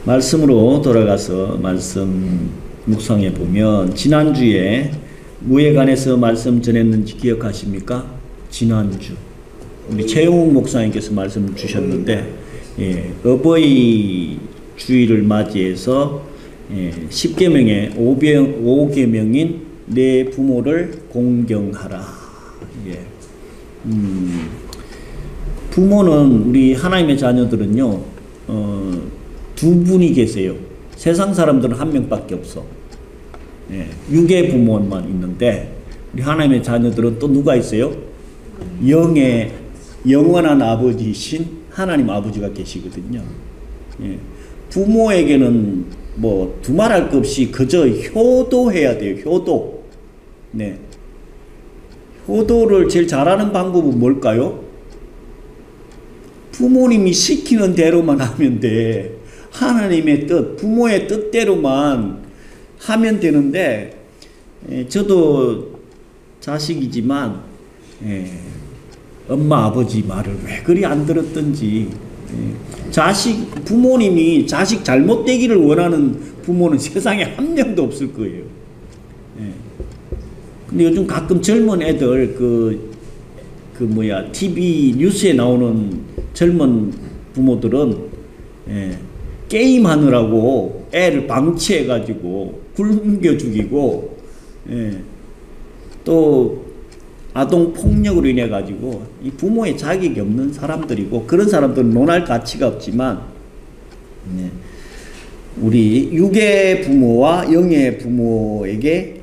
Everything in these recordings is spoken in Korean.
말씀으로 돌아가서 말씀 묵상해 보면 지난주에 뭐에 관해서 말씀 전했는지 기억하십니까? 지난주 우리 최용욱 목사님께서 말씀 주셨는데 어버이 주일을 맞이해서 10계명의 5계명인 내 부모를 공경하라. 부모는 우리 하나님의 자녀들은요 두 분이 계세요. 세상 사람들은 한 명밖에 없어. 육의 부모만 있는데 우리 하나님의 자녀들은 또 누가 있어요? 영의 영원한 아버지이신 하나님 아버지가 계시거든요. 부모에게는 뭐 두말할 것 없이 그저 효도해야 돼요. 효도. 효도를 제일 잘하는 방법은 뭘까요? 부모님이 시키는 대로만 하면 돼. 하나님의 뜻, 부모의 뜻대로만 하면 되는데, 저도 자식이지만, 엄마, 아버지 말을 왜 그리 안 들었던지, 부모님이 자식 잘못되기를 원하는 부모는 세상에 한 명도 없을 거예요. 근데 요즘 가끔 젊은 애들, TV 뉴스에 나오는 젊은 부모들은, 게임하느라고 애를 방치해가지고 굶겨 죽이고, 또 아동폭력으로 인해가지고 이 부모의 자격이 없는 사람들이고, 그런 사람들은 논할 가치가 없지만, 우리 육의 부모와 영의 부모에게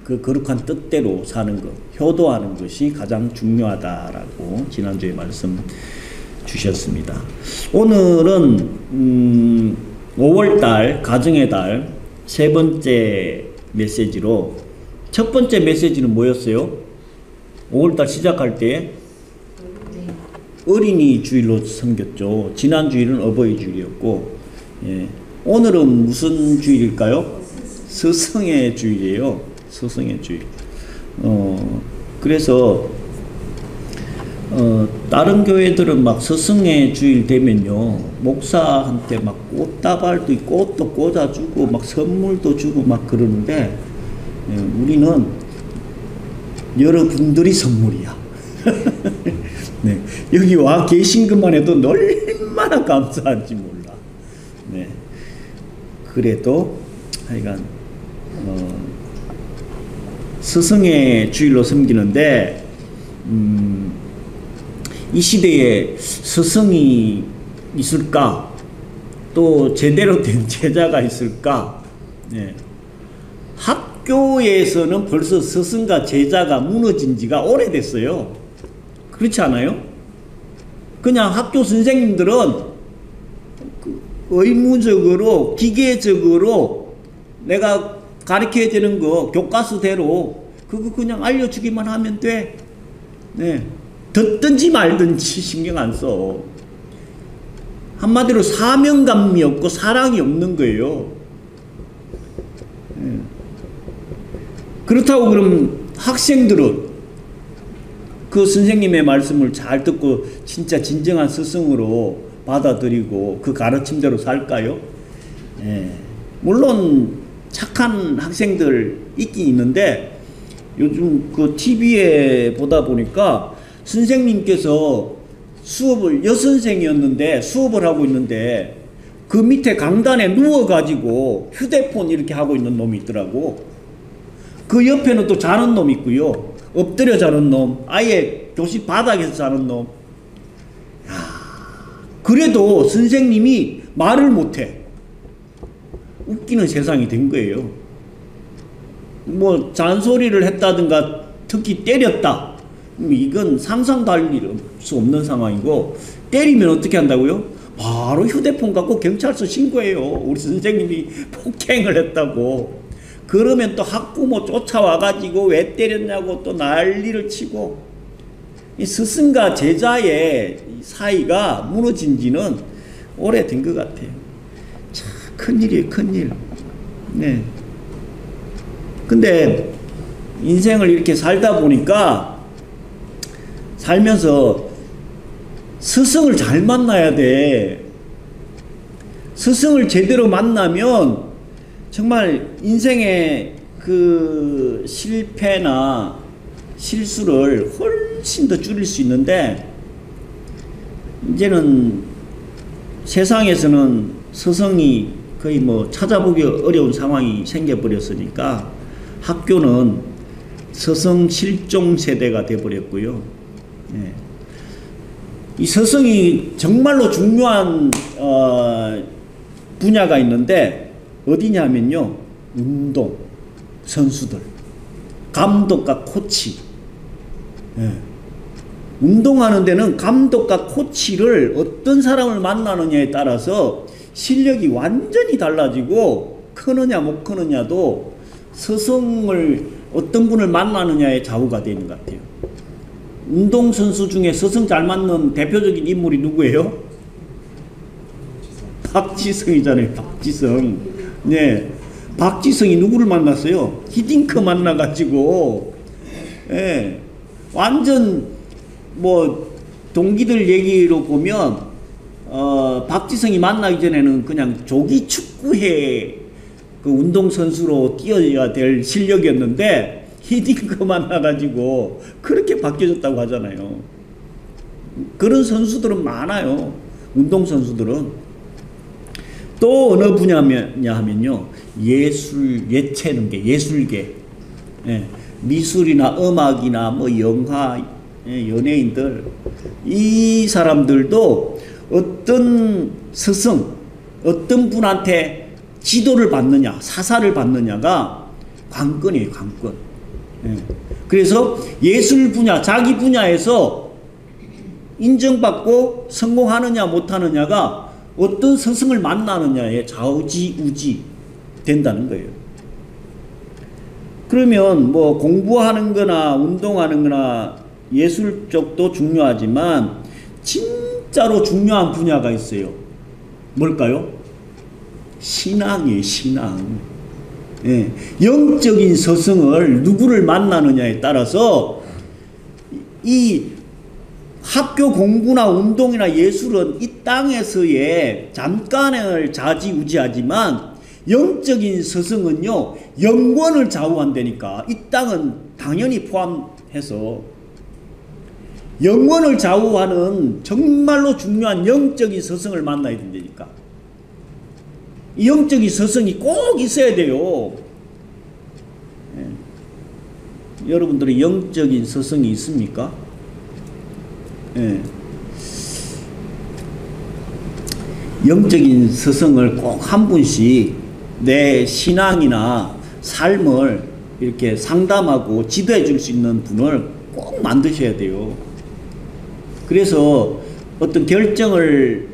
그 거룩한 뜻대로 사는 것, 효도하는 것이 가장 중요하다라고 지난주에 말씀 주셨습니다. 오늘은 5월달 가정의 달 세 번째 메시지로, 첫 번째 메시지는 뭐였어요? 5월달 시작할 때 어린이 주일로 섬겼죠. 지난 주일은 어버이 주일이었고, 오늘은 무슨 주일일까요? 스승의 주일이에요. 스승의 주일. 그래서 다른 교회들은 막 스승의 주일 되면요, 목사한테 막 꽃다발도 있고 꽃도 꽂아주고 막 선물도 주고 막 그러는데, 우리는 여러분들이 선물이야. 여기 와 계신 것만 해도 얼마나 감사한지 몰라. 그래도 하여간 스승의 주일로 섬기는데, 이 시대에 스승이 있을까? 또 제대로 된 제자가 있을까? 학교에서는 벌써 스승과 제자가 무너진 지가 오래됐어요. 그렇지 않아요? 그냥 학교 선생님들은 의무적으로, 기계적으로 내가 가르쳐야 되는 거 교과서대로 그거 그냥 알려주기만 하면 돼. 듣든지 말든지 신경 안 써. 한마디로 사명감이 없고 사랑이 없는 거예요. 그렇다고 그럼 학생들은 그 선생님의 말씀을 잘 듣고 진짜 진정한 스승으로 받아들이고 그 가르침대로 살까요? 물론 착한 학생들 있긴 있는데, 요즘 그 TV에 보다 보니까 선생님께서 여선생이었는데 수업을 하고 있는데 그 밑에 강단에 누워가지고 휴대폰 이렇게 하고 있는 놈이 있더라고. 그 옆에는 또 자는 놈 있고요. 엎드려 자는 놈, 아예 교실 바닥에서 자는 놈. 그래도 선생님이 말을 못해. 웃기는 세상이 된 거예요. 뭐 잔소리를 했다든가 특히 때렸다, 이건 상상도 할 수 없는 상황이고, 때리면 어떻게 한다고요? 바로 휴대폰 갖고 경찰서 신고해요. 우리 선생님이 폭행을 했다고. 그러면 또 학부모 쫓아와가지고 왜 때렸냐고 또 난리를 치고. 이 스승과 제자의 사이가 무너진 지는 오래된 것 같아요. 참 큰일이에요, 큰일. 근데 인생을 이렇게 살다 보니까, 살면서 스승을 잘 만나야 돼. 스승을 제대로 만나면 정말 인생의 그 실패나 실수를 훨씬 더 줄일 수 있는데, 이제는 세상에서는 스승이 거의 뭐 찾아보기 어려운 상황이 생겨버렸으니까 학교는 스승 실종 세대가 돼버렸고요. 예. 이 스승이 정말로 중요한 분야가 있는데 어디냐면요, 운동 선수들, 감독과 코치. 예. 운동하는 데는 감독과 코치를 어떤 사람을 만나느냐에 따라서 실력이 완전히 달라지고, 크느냐 못 크느냐도 스승을 어떤 분을 만나느냐에 좌우가 되는 것 같아요. 운동선수 중에 스승 잘 맞는 대표적인 인물이 누구예요? 박지성이잖아요. 박지성. 네. 박지성이 누구를 만났어요? 히딩크 만나가지고, 예. 완전 뭐 동기들 얘기로 보면 박지성이 만나기 전에는 그냥 조기 축구회 그 운동선수로 뛰어야 될 실력이었는데 히딩크 만나가지고 그렇게 바뀌어졌다고 하잖아요. 그런 선수들은 많아요. 운동선수들은. 또 어느 분야냐 하면요, 예체능계, 예술계. 예. 미술이나 음악이나 뭐 영화, 연예인들, 이 사람들도 어떤 스승, 어떤 분한테 지도를 받느냐, 사사를 받느냐가 관건이에요, 관건. 예. 그래서 예술 분야, 자기 분야에서 인정받고 성공하느냐 못하느냐가 어떤 스승을 만나느냐에 좌우지우지 된다는 거예요. 그러면 뭐 공부하는 거나 운동하는 거나 예술 쪽도 중요하지만 진짜로 중요한 분야가 있어요. 뭘까요? 신앙이에요, 신앙. 예. 영적인 스승을 누구를 만나느냐에 따라서 이 학교 공부나 운동이나 예술은 이 땅에서의 잠깐을 좌지우지하지만 영적인 스승은요, 영원을 좌우한다니까. 이 땅은 당연히 포함해서 영원을 좌우하는 정말로 중요한 영적인 스승을 만나야 된다니까. 이 영적인 스승이 꼭 있어야 돼요. 예. 여러분들은 영적인 스승이 있습니까? 예. 영적인 스승을 꼭 한 분씩 내 신앙이나 삶을 이렇게 상담하고 지도해 줄 수 있는 분을 꼭 만드셔야 돼요. 그래서 어떤 결정을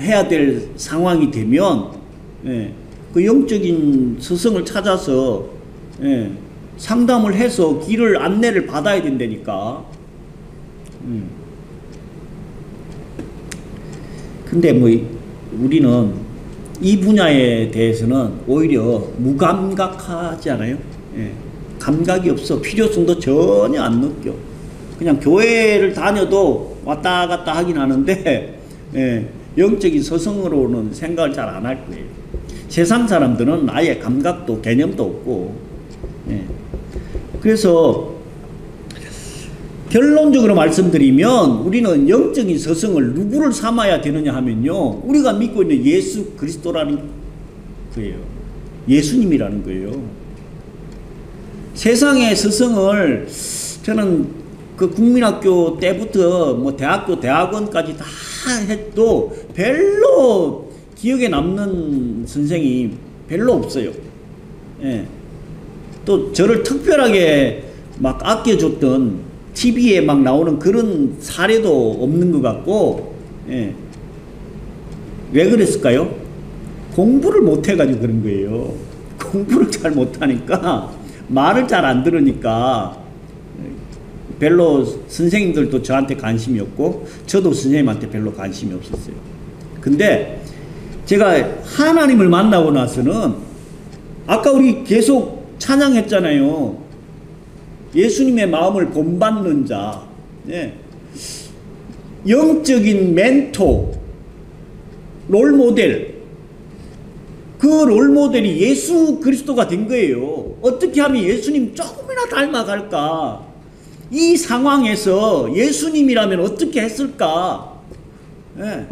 해야 될 상황이 되면, 예, 그 영적인 스승을 찾아서, 예, 상담을 해서 길을 안내를 받아야 된다니까. 근데 뭐 우리는 이 분야에 대해서는 오히려 무감각하지 않아요? 예, 감각이 없어. 필요성도 전혀 안 느껴. 그냥 교회를 다녀도 왔다 갔다 하긴 하는데, 예, 영적인 스승으로는 생각을 잘 안 할 거예요. 세상 사람들은 아예 감각도 개념도 없고. 예. 그래서 결론적으로 말씀드리면 우리는 영적인 스승을 누구를 삼아야 되느냐 하면요, 우리가 믿고 있는 예수 그리스도라는 거예요. 예수님이라는 거예요. 세상의 스승을 저는 그 국민학교 때부터 뭐 대학교, 대학원까지 다 해도 별로 기억에 남는 선생이 별로 없어요. 예. 또 저를 특별하게 막 아껴줬던 TV에 막 나오는 그런 사례도 없는 것 같고, 예. 왜 그랬을까요? 공부를 못해가지고 그런 거예요. 공부를 잘 못하니까, 말을 잘 안 들으니까, 별로 선생님들도 저한테 관심이 없고, 저도 선생님한테 별로 관심이 없었어요. 근데 제가 하나님을 만나고 나서는, 아까 우리 계속 찬양했잖아요. 예수님의 마음을 본받는 자, 예. 영적인 멘토, 롤모델, 그 롤모델이 예수 그리스도가 된 거예요. 어떻게 하면 예수님 조금이나 닮아갈까? 이 상황에서 예수님이라면 어떻게 했을까? 예.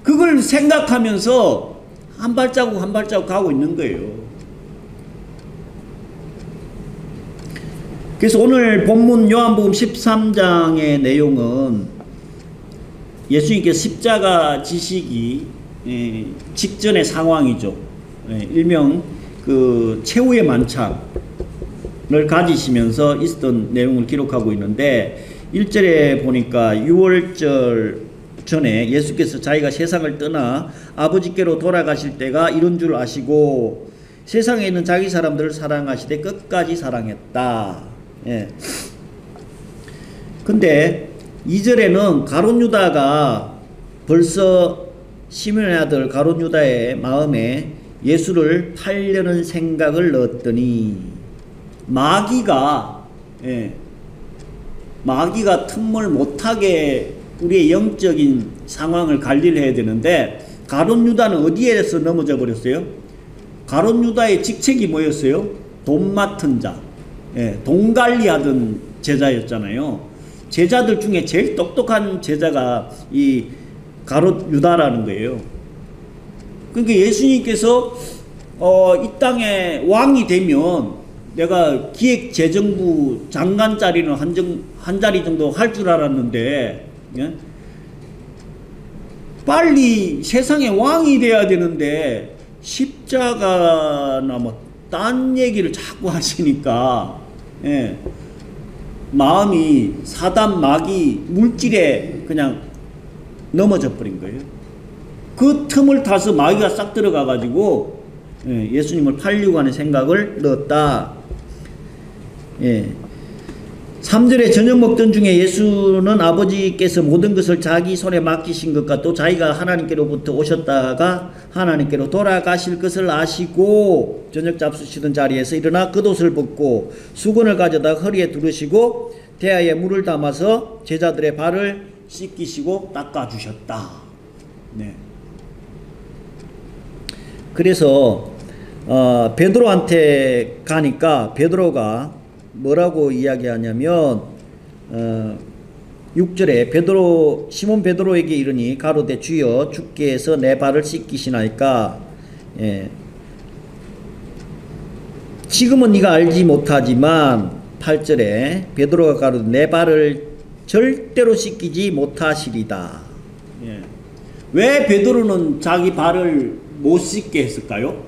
그걸 생각하면서 한 발자국 한 발자국 가고 있는 거예요. 그래서 오늘 본문 요한복음 13장의 내용은 예수님께서 십자가 지시기 직전의 상황이죠. 일명 그 최후의 만찬을 가지시면서 있었던 내용을 기록하고 있는데 1절에 보니까 6월절 전에 예수께서 자기가 세상을 떠나 아버지께로 돌아가실 때가 이런 줄 아시고 세상에 있는 자기 사람들을 사랑하시되 끝까지 사랑했다. 예. 근데 2절에는 가룟 유다가 벌써 시몬의 아들 가룟 유다의 마음에 예수를 팔려는 생각을 넣었더니 마귀가 틈을 못하게 우리의 영적인 상황을 관리를 해야 되는데 가룟 유다는 어디에서 넘어져 버렸어요? 가룟 유다의 직책이 뭐였어요? 돈 맡은 자, 돈 관리하던 제자였잖아요. 제자들 중에 제일 똑똑한 제자가 이 가룟 유다라는 거예요. 그러니까 예수님께서 이 땅에 왕이 되면 내가 기획재정부 장관 자리는 한 자리 정도 할 줄 알았는데, 예? 빨리 세상에 왕이 돼야 되는데 십자가나 뭐 딴 얘기를 자꾸 하시니까 마음이 사단 마귀 물질에 그냥 넘어져 버린 거예요. 그 틈을 타서 마귀가 싹 들어가 가지고 예수님을 팔려고 하는 생각을 넣었다. 3절에 저녁 먹던 중에 예수는 아버지께서 모든 것을 자기 손에 맡기신 것과 또 자기가 하나님께로부터 오셨다가 하나님께로 돌아가실 것을 아시고 저녁 잡수시던 자리에서 일어나 겉옷을 벗고 수건을 가져다 허리에 두르시고 대야에 물을 담아서 제자들의 발을 씻기시고 닦아주셨다. 네. 그래서 베드로한테 가니까 베드로가 뭐라고 이야기하냐면 6절에 시몬 베드로에게 이르니 가로되 주여 주께서 내 발을 씻기시나이까. 지금은 네가 알지 못하지만 8절에 베드로가 가로되 내 발을 절대로 씻기지 못하시리다. 왜 베드로는 자기 발을 못 씻게 했을까요?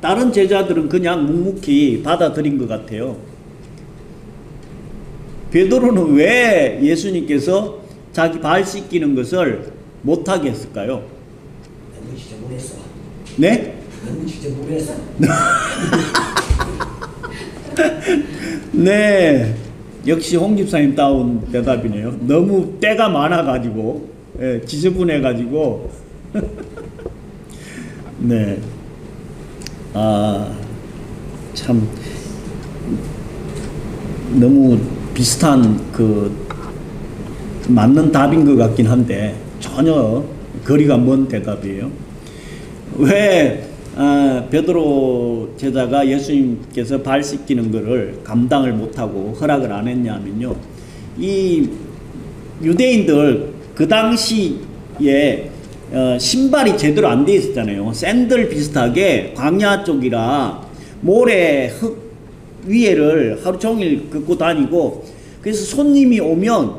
다른 제자들은 그냥 묵묵히 받아들인 것 같아요. 베드로는 왜 예수님께서 자기 발 씻기는 것을 못하게 했을까요? 넌 진짜 못했어. 네? 넌 진짜 못했어. 네, 역시 홍 집사님 다운 대답이네요. 너무 때가 많아가지고 지저분해가지고 네, 참 너무 비슷한 맞는 답인 것 같긴 한데 전혀 거리가 먼 대답이에요. 왜 베드로 제자가 예수님께서 발 씻기는 것을 감당을 못하고 허락을 안 했냐면요, 이 유대인들 그 당시에 신발이 제대로 안 돼 있었잖아요. 샌들 비슷하게 광야 쪽이라 모래 흙 위에를 하루 종일 걷고 다니고, 그래서 손님이 오면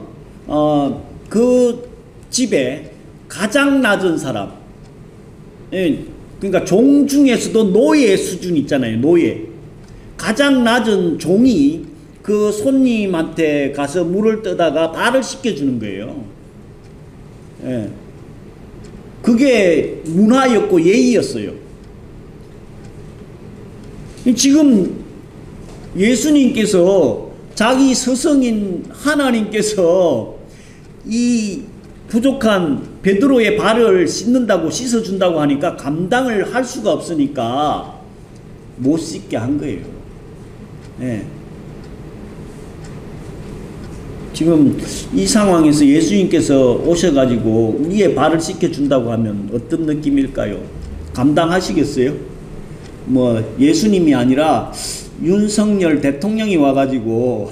그 집에 가장 낮은 사람, 그러니까 종 중에서도 노예 수준 있잖아요. 노예 가장 낮은 종이 그 손님한테 가서 물을 떠다가 발을 씻겨주는 거예요. 그게 문화였고 예의였어요. 지금 예수님께서 자기 스승인 하나님께서 이 부족한 베드로의 발을 씻는다고 씻어준다고 하니까 감당을 할 수가 없으니까 못 씻게 한 거예요. 지금 이 상황에서 예수님께서 오셔가지고 우리의 발을 씻겨준다고 하면 어떤 느낌일까요? 감당하시겠어요? 뭐 예수님이 아니라 윤석열 대통령이 와가지고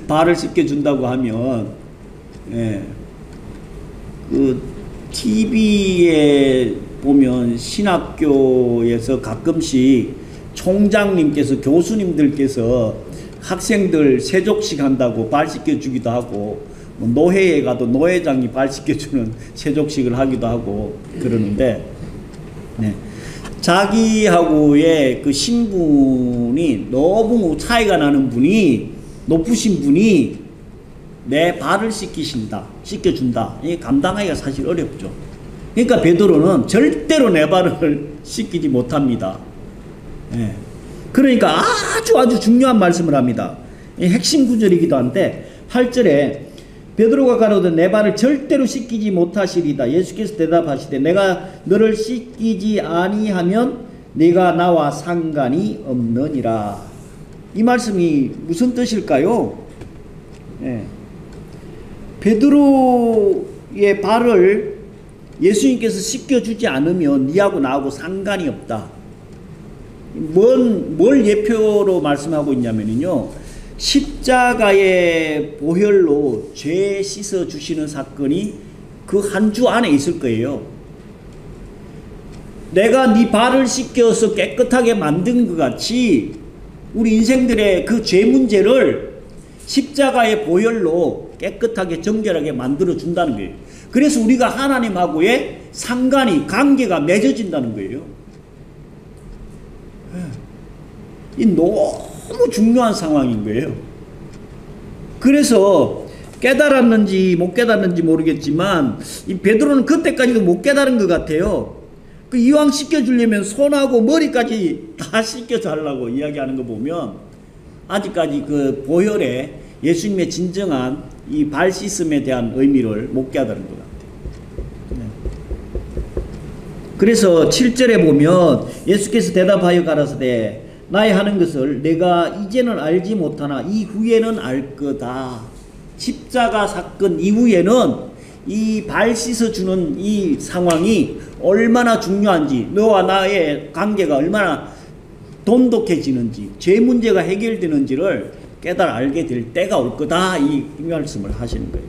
발을 씻겨준다고 하면, 예, 그 TV에 보면 신학교에서 가끔씩 총장님께서, 교수님들께서 학생들 세족식 한다고 발 씻겨주기도 하고, 뭐 노회에 가도 노회장이 발 씻겨주는 세족식을 하기도 하고 그러는데, 네. 자기하고의 그 신분이 너무 차이가 나는 분이, 높으신 분이 내 발을 씻겨준다. 이게 감당하기가 사실 어렵죠. 그러니까 베드로는 절대로 내 발을 씻기지 못합니다. 예. 그러니까 아주 중요한 말씀을 합니다. 핵심 구절이기도 한데 8절에 베드로가 가로되 내 발을 절대로 씻기지 못하시리다. 예수께서 대답하시되 내가 너를 씻기지 아니하면 네가 나와 상관이 없느니라. 이 말씀이 무슨 뜻일까요? 예. 베드로의 발을 예수님께서 씻겨주지 않으면 네하고 나하고 상관이 없다. 뭘 예표로 말씀하고 있냐면요, 십자가의 보혈로 죄 씻어 주시는 사건이 그 한 주 안에 있을 거예요. 내가 네 발을 씻겨서 깨끗하게 만든 것 같이 우리 인생들의 그 죄 문제를 십자가의 보혈로 깨끗하게 정결하게 만들어 준다는 거예요. 그래서 우리가 하나님하고의 상관이, 관계가 맺어진다는 거예요. 이 너무 중요한 상황인 거예요. 그래서 깨달았는지 못 깨달았는지 모르겠지만 이 베드로는 그때까지도 못 깨달은 것 같아요. 그 이왕 씻겨주려면 손하고 머리까지 다 씻겨달라고 이야기하는 거 보면 아직까지 그 보혈에 예수님의 진정한 이 발 씻음에 대한 의미를 못 깨달은 것 같아요. 그래서 7절에 보면 예수께서 대답하여 가라사대 나의 하는 것을 내가 이제는 알지 못하나 이후에는 알 거다. 십자가 사건 이후에는 이 발 씻어주는 이 상황이 얼마나 중요한지, 너와 나의 관계가 얼마나 돈독해지는지, 죄 문제가 해결되는지를 깨달아 알게 될 때가 올 거다. 이 말씀을 하시는 거예요.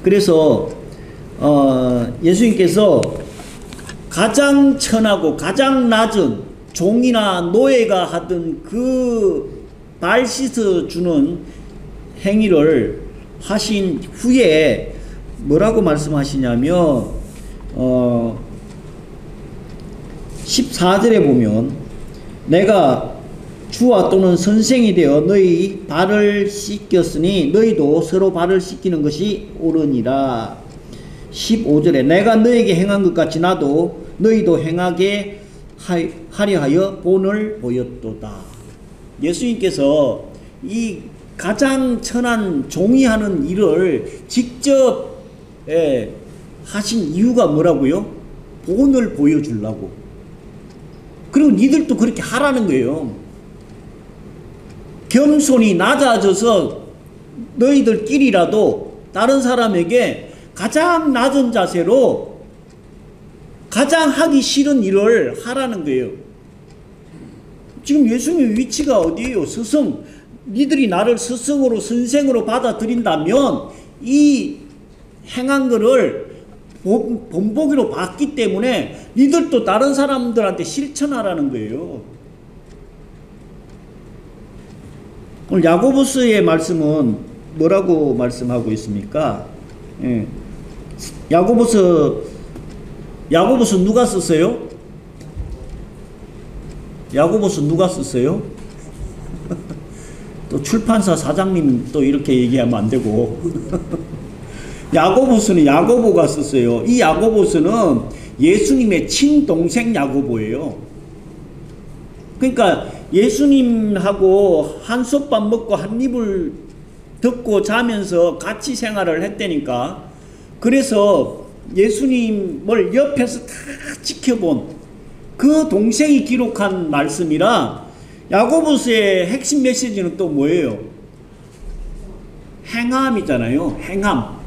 그래서 예수님께서 가장 천하고 가장 낮은 종이나 노예가 하던 그 발 씻어주는 행위를 하신 후에 뭐라고 말씀하시냐면 14절에 보면 내가 주와 또는 선생이 되어 너희 발을 씻겼으니 너희도 서로 발을 씻기는 것이 옳으니라. 15절에 내가 너에게 행한 것 같이 나도 너희도 행하게 하려 하여 본을 보였도다. 예수님께서 이 가장 천한 종이 하는 일을 직접 하신 이유가 뭐라고요? 본을 보여주려고. 그리고 니들도 그렇게 하라는 거예요. 겸손히 낮아져서 너희들끼리라도 다른 사람에게 가장 낮은 자세로 가장 하기 싫은 일을 하라는 거예요. 지금 예수님의 위치가 어디예요? 스승. 니들이 나를 스승으로 선생으로 받아들인다면 이 행한 거를 본보기로 봤기 때문에 니들도 다른 사람들한테 실천하라는 거예요. 오늘 야고보서의 말씀은 뭐라고 말씀하고 있습니까? 예. 야고보서 누가 썼어요? 야고보서 누가 썼어요? 또 출판사 사장님 또 이렇게 얘기하면 안 되고 야고보서는 야고보가 썼어요. 이 야고보서는 예수님의 친동생 야고보예요. 그러니까 예수님하고 한솥밥 먹고 한 입을 듣고 자면서 같이 생활을 했다니까. 그래서 예수님을 옆에서 다 지켜본 그 동생이 기록한 말씀이라 야고보서의 핵심 메시지는 또 뭐예요? 행함이잖아요. 행함.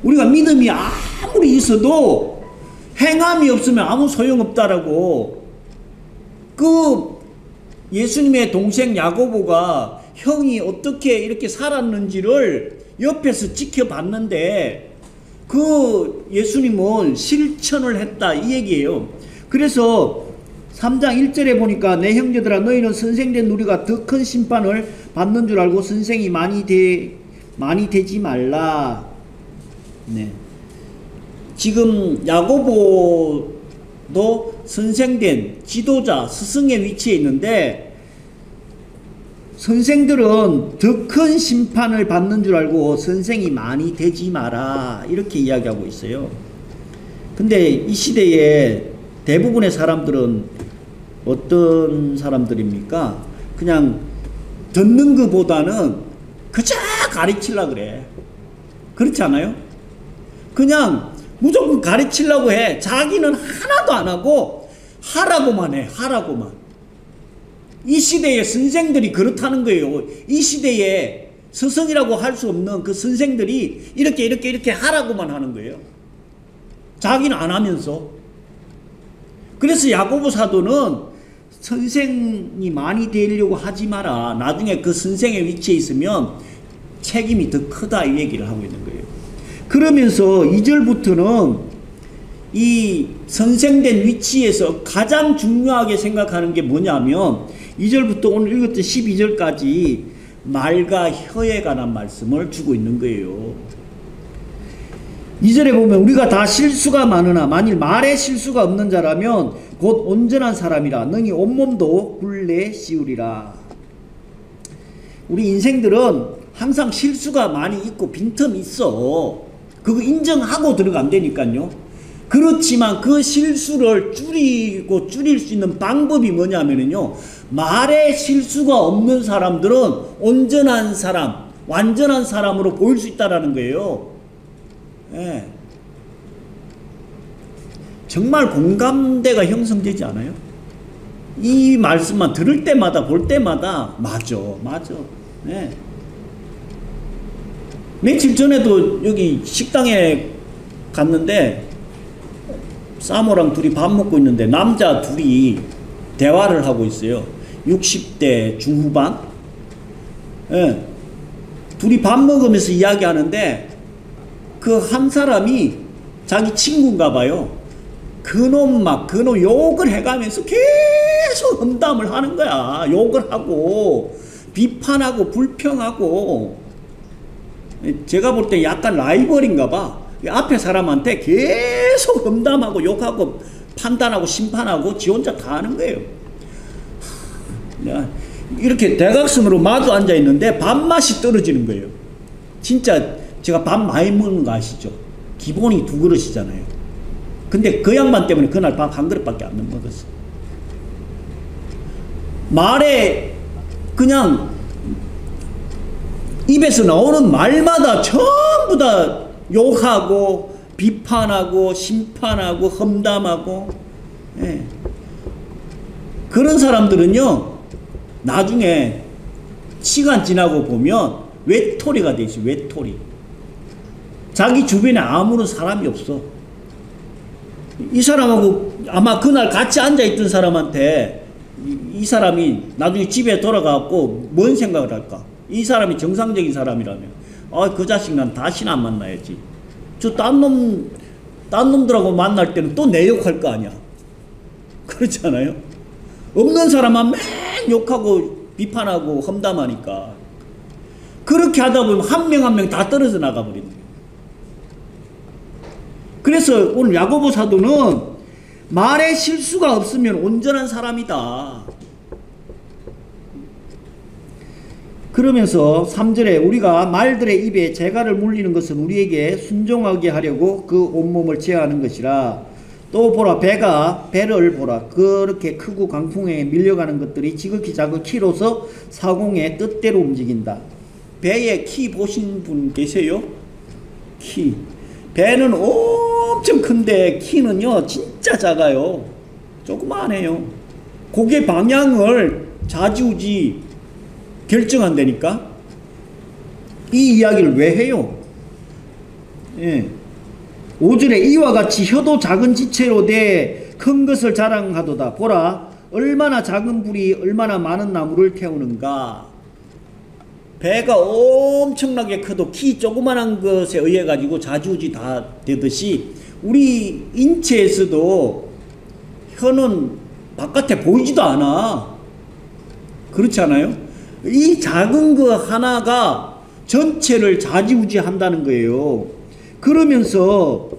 우리가 믿음이 아무리 있어도 행함이 없으면 아무 소용없다라고 그 예수님의 동생 야고보가 형이 어떻게 이렇게 살았는지를 옆에서 지켜봤는데 그 예수님은 실천을 했다 이 얘기예요. 그래서 3장 1절에 보니까 내 형제들아 너희는 선생된 우리가 더 큰 심판을 받는 줄 알고 선생이 많이 되지 말라. 네. 지금 야고보도 선생된 지도자 스승의 위치에 있는데 선생들은 더 큰 심판을 받는 줄 알고 선생이 많이 되지 마라 이렇게 이야기하고 있어요. 근데 이 시대에 대부분의 사람들은 어떤 사람들입니까? 그냥 듣는 것보다는 그저 가르치려고 그래. 그렇지 않아요? 그냥 무조건 가르치려고 해. 자기는 하나도 안 하고 하라고만 해. 하라고만. 이 시대의 선생들이 그렇다는 거예요. 이 시대에 스승이라고 할 수 없는 그 선생들이 이렇게 하라고만 하는 거예요. 자기는 안 하면서. 그래서 야고보 사도는 선생이 많이 되려고 하지 마라. 나중에 그 선생의 위치에 있으면 책임이 더 크다 이 얘기를 하고 있는 거예요. 그러면서 2절부터는 이 선생된 위치에서 가장 중요하게 생각하는 게 뭐냐면 2절부터 오늘 읽었던 12절까지 말과 혀에 관한 말씀을 주고 있는 거예요. 2절에 보면 우리가 다 실수가 많으나 만일 말에 실수가 없는 자라면 곧 온전한 사람이라 능히 온몸도 굴레 씌우리라. 우리 인생들은 항상 실수가 많이 있고 빈틈이 있어. 그거 인정하고 들어가면 되니까요. 그렇지만 그 실수를 줄일 수 있는 방법이 뭐냐면요. 말에 실수가 없는 사람들은 온전한 사람, 완전한 사람으로 보일 수 있다는 거예요. 예. 정말 공감대가 형성되지 않아요? 이 말씀만 들을 때마다 볼 때마다 맞아. 예. 며칠 전에도 여기 식당에 갔는데 사모랑 둘이 밥 먹고 있는데 남자 둘이 대화를 하고 있어요. 60대 중후반. 예. 둘이 밥 먹으면서 이야기하는데 그 한 사람이 자기 친구인가 봐요. 그놈 욕을 해가면서 계속 험담을 하는 거야. 욕을 하고 비판하고 불평하고. 제가 볼 때 약간 라이벌인가 봐. 앞에 사람한테 계속 험담하고 욕하고 판단하고 심판하고 지 혼자 다 하는 거예요. 이렇게 대각선으로 마주 앉아 있는데 밥맛이 떨어지는 거예요. 진짜 제가 밥 많이 먹는 거 아시죠? 기본이 2그릇이잖아요. 근데 그 양반 때문에 그날 밥 1그릇밖에 안 먹었어. 말에 그냥 입에서 나오는 말마다 전부 다 욕하고 비판하고 심판하고 험담하고. 예. 그런 사람들은요 나중에 시간 지나고 보면 외톨이가 돼 있어요. 외톨이. 자기 주변에 아무런 사람이 없어. 이 사람하고 아마 그날 같이 앉아있던 사람한테 이 사람이 나중에 집에 돌아가고 뭔 생각을 할까? 이 사람이 정상적인 사람이라면 그 자식 난 다시는 안 만나야지. 저 딴 놈들하고 만날 때는 또 내 욕할 거 아니야. 그렇잖아요. 없는 사람만 맨 욕하고 비판하고 험담하니까 그렇게 하다 보면 한 명 한 명 다 떨어져 나가버린다. 그래서 오늘 야고보 사도는 말에 실수가 없으면 온전한 사람이다. 그러면서 3절에 우리가 말들의 입에 재갈을 물리는 것은 우리에게 순종하게 하려고 그 온몸을 제어하는 것이라. 또 보라 배를 보라. 그렇게 크고 강풍에 밀려가는 것들이 지극히 작은 키로서 사공의 뜻대로 움직인다. 배의 키 보신 분 계세요? 키. 배는 엄청 큰데 키는요 진짜 작아요. 조그만해요. 고개 방향을 좌지우지 결정한다니까. 이 이야기를 왜 해요? 예. 5절에 이와 같이 혀도 작은 지체로 돼 큰 것을 자랑하도다. 보라 얼마나 작은 불이 얼마나 많은 나무를 태우는가. 배가 엄청나게 커도 키 조그만한 것에 의해 가지고 좌지우지 다 되듯이 우리 인체에서도 혀는 바깥에 보이지도 않아. 그렇지 않아요? 이 작은 거 하나가 전체를 좌지우지 한다는 거예요. 그러면서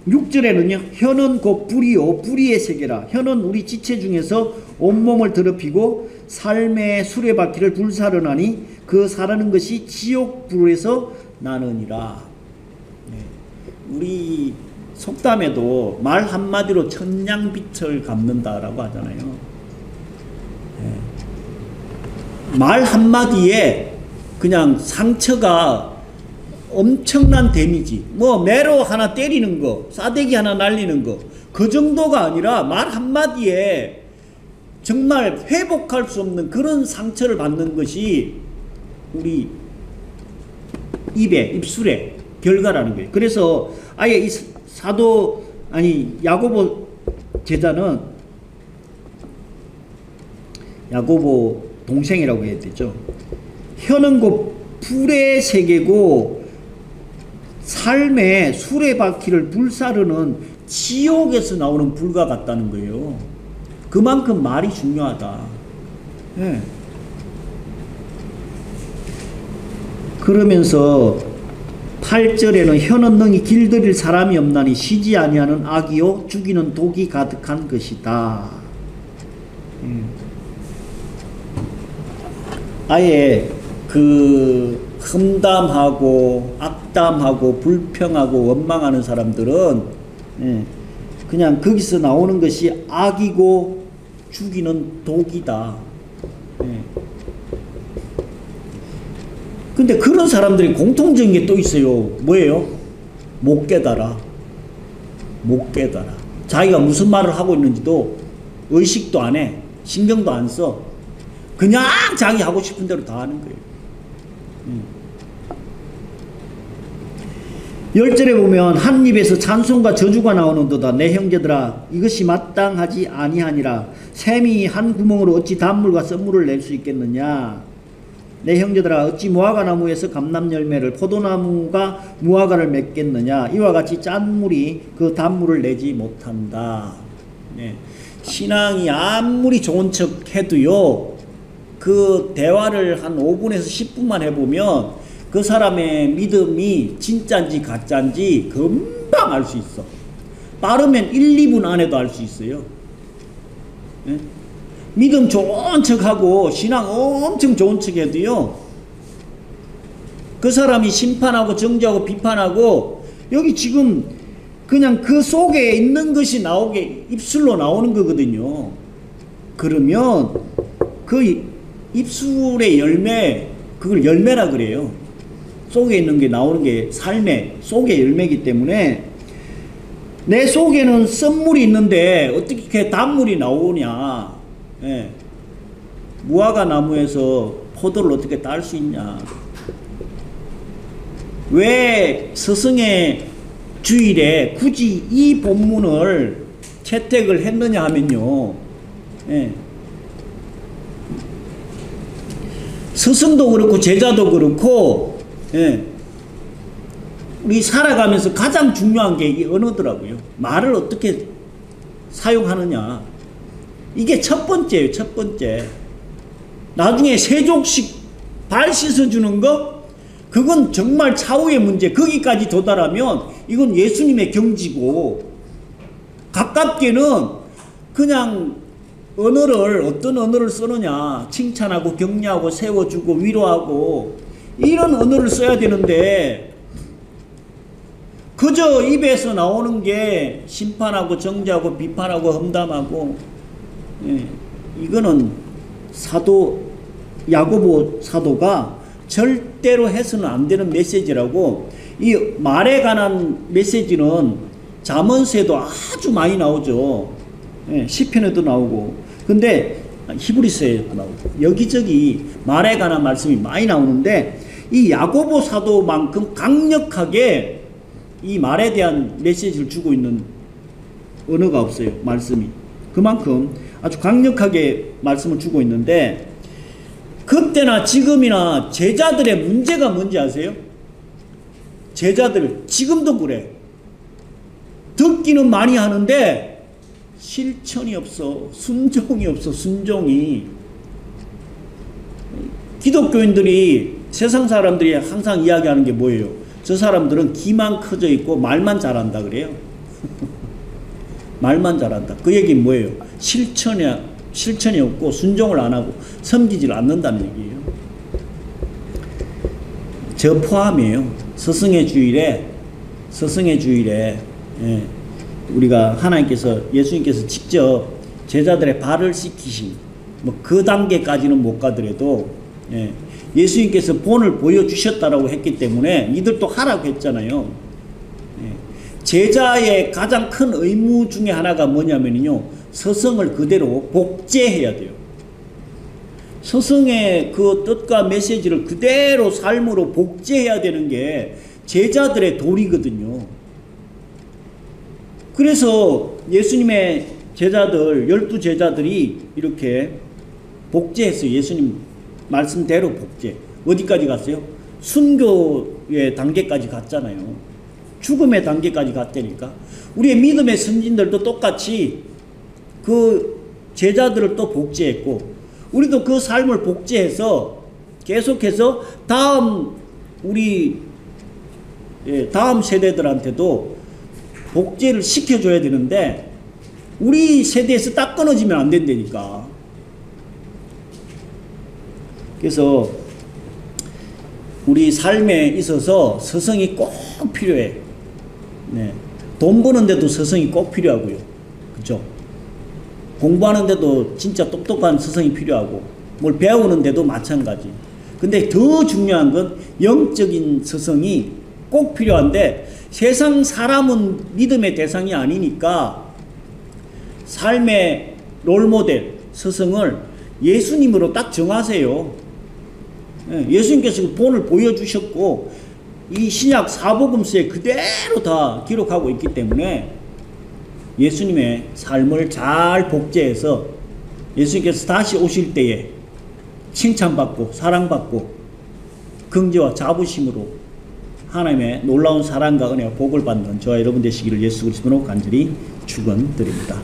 6절에는요. 혀는 곧 불이요 불의의 세계라. 혀는 우리 지체 중에서 온몸을 더럽히고 삶의 수레바퀴를 불사르나니 그 사르는 것이 지옥불에서 나느니라. 네. 우리 속담에도 말 한마디로 천냥빚을 갚는다라고 하잖아요. 네. 말 한마디에 그냥 상처가 엄청난 데미지, 뭐 매로 하나 때리는 거, 싸대기 하나 날리는 거, 그 정도가 아니라 말 한마디에 정말 회복할 수 없는 그런 상처를 받는 것이 우리 입술의 결과라는 거예요. 그래서 아예 이 야고보 제자는 야고보 동생이라고 해야 되죠. 혀는 곧 불의 세계고 삶의 수레바퀴를 불사르는 지옥에서 나오는 불과 같다는 거예요. 그만큼 말이 중요하다. 네. 그러면서 8절에는 혀는 능히 길들일 사람이 없나니 쉬지 아니하는 악이요 죽이는 독이 가득한 것이다. 아예 그 험담하고 악담하고 불평하고 원망하는 사람들은 그냥 거기서 나오는 것이 악이고 죽이는 독이다. 근데 그런 사람들이 공통적인 게 또 있어요. 뭐예요? 못 깨달아. 못 깨달아. 자기가 무슨 말을 하고 있는지도 의식도 안 해. 신경도 안 써. 그냥 자기 하고 싶은 대로 다 하는 거예요. 10절에 보면 한 입에서 찬송과 저주가 나오는도다. 내 형제들아 이것이 마땅하지 아니하니라. 샘이 한 구멍으로 어찌 단물과 썬물을 낼 수 있겠느냐. 내 형제들아 어찌 무화과 나무에서 감람 열매를 포도나무가 무화과를 맺겠느냐. 이와 같이 짠 물이 그 단물을 내지 못한다. 네. 신앙이 아무리 좋은 척 해도요, 그 대화를 한 5분에서 10분만 해보면 그 사람의 믿음이 진짜인지 가짜인지 금방 알 수 있어. 빠르면 1, 2분 안에도 알 수 있어요. 네? 믿음 좋은 척하고 신앙 엄청 좋은 척 해도요, 그 사람이 심판하고 정죄하고 비판하고 여기 지금 그냥 그 속에 있는 것이 나오게 입술로 나오는 거거든요. 그러면 그 입술의 열매, 그걸 열매라 그래요. 속에 있는 게 나오는 게 삶의 속의 열매이기 때문에 내 속에는 썬물이 있는데 어떻게 단물이 나오냐. 예. 무화과 나무에서 포도를 어떻게 딸 수 있냐. 왜 스승의 주일에 굳이 이 본문을 채택을 했느냐 하면요, 예. 스승도 그렇고 제자도 그렇고, 예. 우리 살아가면서 가장 중요한 게 이 언어더라고요. 말을 어떻게 사용하느냐. 이게 첫 번째예요. 첫 번째. 나중에 세족식 발 씻어주는 거, 그건 정말 차후의 문제. 거기까지 도달하면 이건 예수님의 경지고, 가깝게는 그냥 언어를 어떤 언어를 쓰느냐, 칭찬하고 격려하고 세워주고 위로하고 이런 언어를 써야 되는데 그저 입에서 나오는 게 심판하고 정죄하고 비판하고 험담하고, 예, 이거는 야고보 사도가 절대로 해서는 안 되는 메시지라고. 이 말에 관한 메시지는 잠언서에도 아주 많이 나오죠. 예, 시편에도 나오고, 근데 히브리서에도 나오고 여기저기 말에 관한 말씀이 많이 나오는데 이 야고보 사도만큼 강력하게 이 말에 대한 메시지를 주고 있는 언어가 없어요. 말씀이. 그만큼 아주 강력하게 말씀을 주고 있는데, 그때나 지금이나 제자들의 문제가 뭔지 아세요? 제자들 지금도 그래. 듣기는 많이 하는데 실천이 없어. 순종이 없어. 순종이. 기독교인들이, 세상 사람들이 항상 이야기하는 게 뭐예요? 저 사람들은 귀만 커져 있고 말만 잘한다 그래요. 말만 잘한다. 그 얘기는 뭐예요? 실천이 없고 순종을 안 하고 섬기질 않는다는 얘기예요. 저 포함이에요. 스승의 주일에 우리가 예수님께서 직접 제자들의 발을 씻기신, 뭐 그 단계까지는 못 가더라도 예수님께서 본을 보여주셨다라고 했기 때문에 니들도 하라고 했잖아요. 제자의 가장 큰 의무 중에 하나가 뭐냐면요, 스승을 그대로 복제해야 돼요. 스승의 그 뜻과 메시지를 그대로 삶으로 복제해야 되는 게 제자들의 도리거든요. 그래서 예수님의 제자들, 12제자들이 이렇게 복제했어요. 예수님 말씀대로 복제. 어디까지 갔어요? 순교의 단계까지 갔잖아요. 죽음의 단계까지 갔다니까. 우리의 믿음의 선진들도 똑같이 그 제자들을 또 복제했고, 우리도 그 삶을 복제해서 계속해서 다음 세대들한테도 복제를 시켜줘야 되는데, 우리 세대에서 딱 끊어지면 안 된다니까. 그래서 우리 삶에 있어서 스승이 꼭 필요해. 돈 버는데도 스승이 꼭 필요하고요. 그죠? 공부하는데도 진짜 똑똑한 스승이 필요하고, 뭘 배우는데도 마찬가지. 근데 더 중요한 건 영적인 스승이 꼭 필요한데, 세상 사람은 믿음의 대상이 아니니까 삶의 롤모델, 스승을 예수님으로 딱 정하세요. 예수님께서 그 본을 보여주셨고, 이 신약 사복음서에 그대로 다 기록하고 있기 때문에 예수님의 삶을 잘 복제해서 예수님께서 다시 오실 때에 칭찬받고 사랑받고 긍지와 자부심으로 하나님의 놀라운 사랑과 은혜와 복을 받는 저와 여러분 되시기를 예수 그리스도로 간절히 축원드립니다.